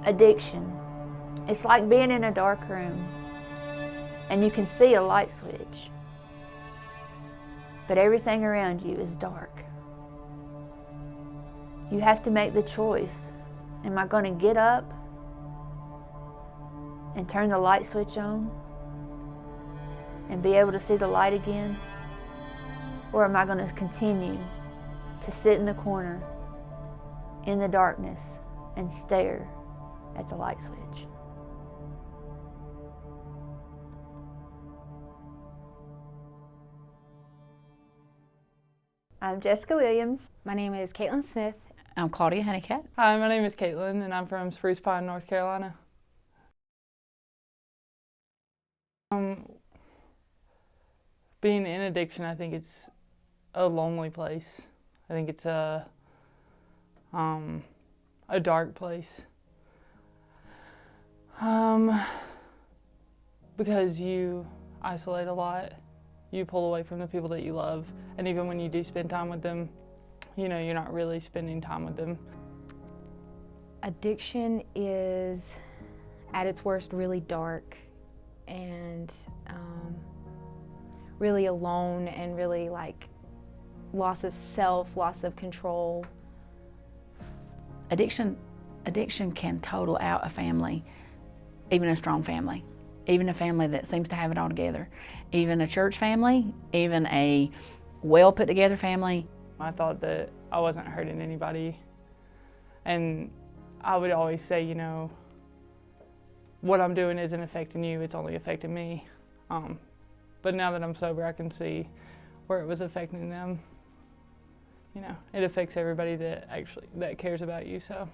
Addiction. It's like being in a dark room and you can see a light switch, but everything around you is dark. You have to make the choice. Am I going to get up and turn the light switch on and be able to see the light again? Or am I going to continue to sit in the corner in the darkness and stare at the light switch? I'm Jessica Williams. My name is Caitlin Smith. I'm Claudia Honeycutt. Hi, my name is Caitlin, and I'm from Spruce Pine, North Carolina. Being in addiction, I think it's a lonely place. I think it's a dark place. Because you isolate a lot. You pull away from the people that you love, and even when you do spend time with them, you know, you're not really spending time with them. Addiction is, at its worst, really dark and really alone, and really like loss of self, loss of control. Addiction can total out a family, even a strong family, even a family that seems to have it all together, even a church family, even a well put together family. I thought that I wasn't hurting anybody, and I would always say, you know, what I'm doing isn't affecting you, it's only affecting me. But now that I'm sober, I can see where it was affecting them. You know, it affects everybody that cares about you, so.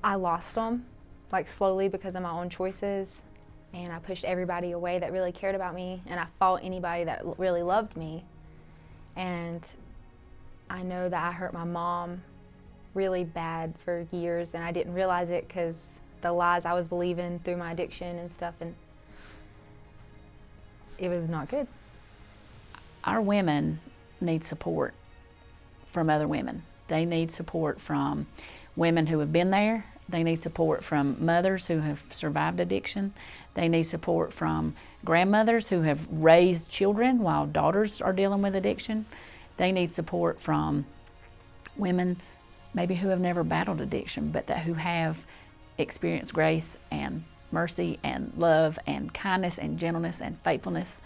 I lost them, like slowly, because of my own choices, and I pushed everybody away that really cared about me, and I fought anybody that really loved me. And I know that I hurt my mom really bad for years, and I didn't realize it because the lies I was believing through my addiction and stuff, and it was not good. Our women need support from other women. They need support from women who have been there. They need support from mothers who have survived addiction. They need support from grandmothers who have raised children while daughters are dealing with addiction. They need support from women maybe who have never battled addiction, but who have experienced grace and mercy and love and kindness and gentleness and faithfulness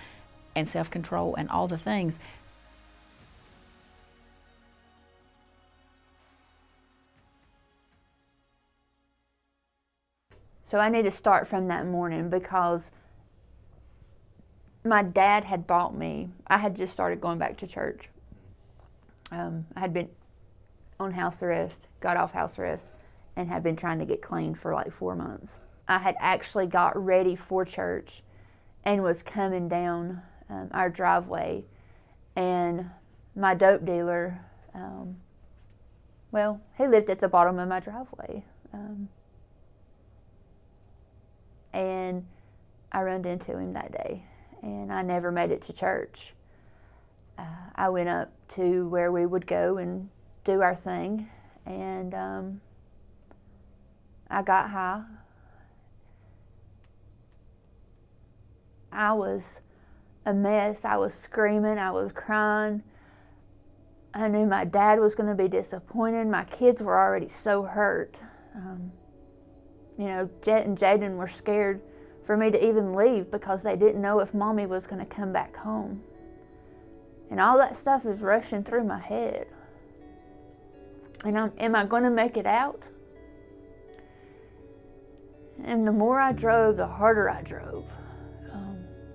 and self-control and all the things. So I need to start from that morning, because my dad had bought me, I had just started going back to church. I had been on house arrest, got off house arrest, and had been trying to get clean for like 4 months. I had actually got ready for church and was coming down our driveway, and my dope dealer, well, he lived at the bottom of my driveway. And I ran into him that day, and I never made it to church. I went up to where we would go and do our thing, and I got high. I was a mess. I was screaming, I was crying. I knew my dad was going to be disappointed. My kids were already so hurt. You know, Jet and Jaden were scared for me to even leave because they didn't know if Mommy was going to come back home. And all that stuff is rushing through my head. And am I going to make it out? And the more I drove, the harder I drove.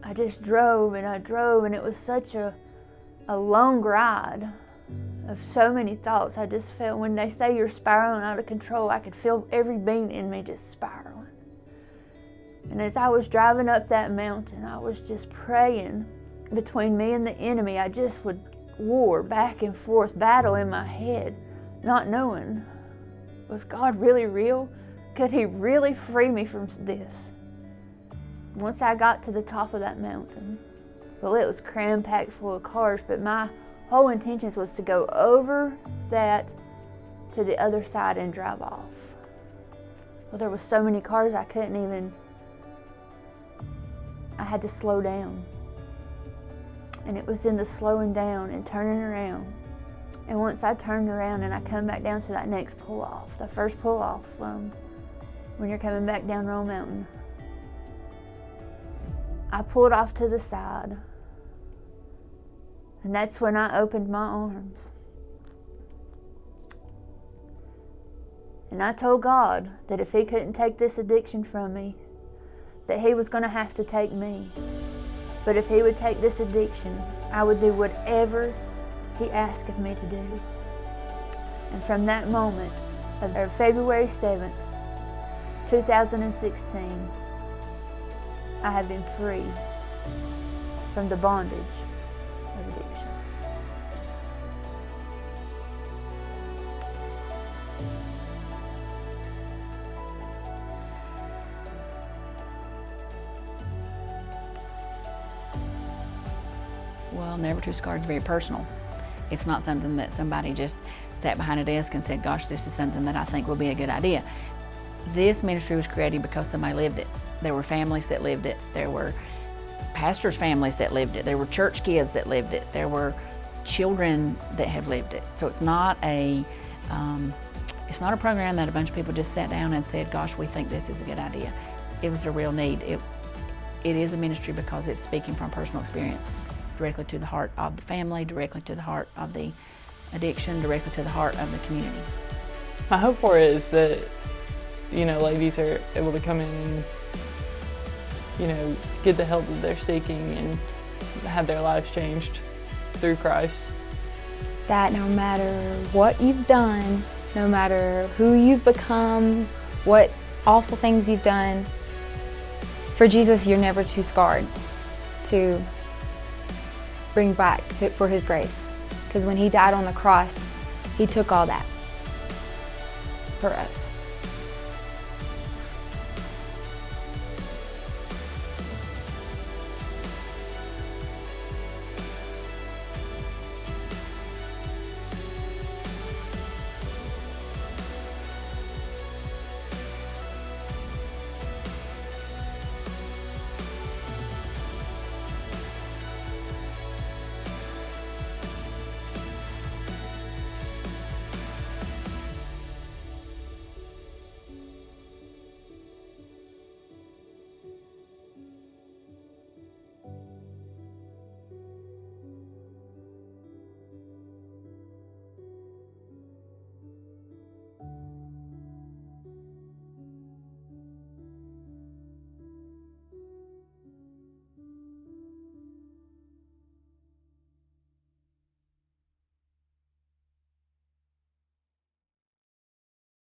I just drove, and it was such a long ride of so many thoughts. I just felt, when they say you're spiraling out of control, I could feel every being in me just spiraling. And as I was driving up that mountain, I was just praying between me and the enemy. I just would war back and forth, battle in my head, not knowing, was God really real? Could He really free me from this? Once I got to the top of that mountain, well, it was cram-packed full of cars, but my whole intentions was to go over that to the other side and drive off. Well, there was so many cars I couldn't even, I had to slow down. And it was in the slowing down and turning around. And once I turned around and I come back down to that next pull-off, the first pull-off when you're coming back down Roll Mountain, I pulled off to the side. And that's when I opened my arms. And I told God that if He couldn't take this addiction from me, that He was going to have to take me. But if He would take this addiction, I would do whatever He asked of me to do. And from that moment, of February 7th, 2016, I have been free from the bondage of addiction. Well, Never2Scarred is very personal. It's not something that somebody just sat behind a desk and said, gosh, this is something that I think will be a good idea. This ministry was created because somebody lived it. There were families that lived it. There were pastors' families that lived it. There were church kids that lived it. There were children that have lived it. So it's not a program that a bunch of people just sat down and said, gosh, we think this is a good idea. It was a real need. It is a ministry because it's speaking from personal experience, directly to the heart of the family, directly to the heart of the addiction, directly to the heart of the community. My hope for it is that, ladies are able to come in and, get the help that they're seeking and have their lives changed through Christ. That no matter what you've done, no matter who you've become, what awful things you've done, for Jesus, you're never too scarred to bring back for His grace. Because when He died on the cross, He took all that for us.